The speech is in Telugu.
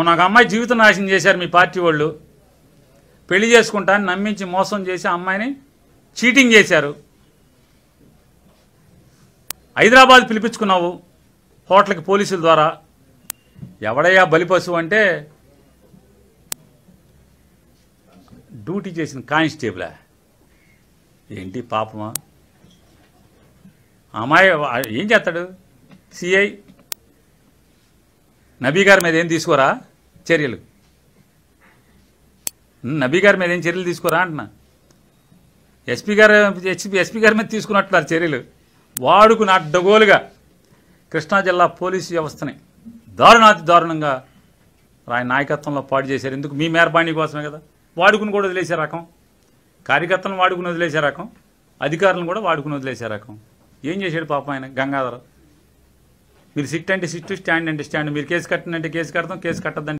నాకు అమ్మాయి జీవితం నాశనం చేశారు మీ పార్టీ వాళ్ళు. పెళ్లి చేసుకుంటాను నమ్మించి మోసం చేసి అమ్మాయిని చీటింగ్ చేశారు. హైదరాబాద్ పిలిపించుకున్నావు హోటల్కి పోలీసుల ద్వారా. ఎవడయ్యా బలిపశువు అంటే డ్యూటీ చేసిన కానిస్టేబులా ఏంటి పాపమా? అమ్మాయి ఏం చేస్తాడు? సిఐ నబీ గారి మీద ఏం తీసుకోరా చర్యలు? నబీ గారి మీద ఏం చర్యలు తీసుకోరా అంటున్నా. ఎస్పీ గారి మీద తీసుకున్నట్లున్నారు చర్యలు. వాడుకుని అడ్డగోలుగా కృష్ణా జిల్లా పోలీసు వ్యవస్థని దారుణాతి దారుణంగా ఆయన నాయకత్వంలో పాడు చేశారు. ఎందుకు? మీ మేరబాణి కోసమే కదా. వాడుకుని కూడా వదిలేసే రకం, కార్యకర్తలను వాడుకుని వదిలేసే రకం, అధికారులను కూడా వాడుకుని వదిలేసే రకం. ఏం చేశాడు పాపం ఆయన గంగాధర? మీరు సిట్ అంటే సిట్టు, స్టాండ్ అంటే స్టాండ్. మీరు కేసు కట్టినంటే కేసు కడతాం, కేసు కట్టద్దంటే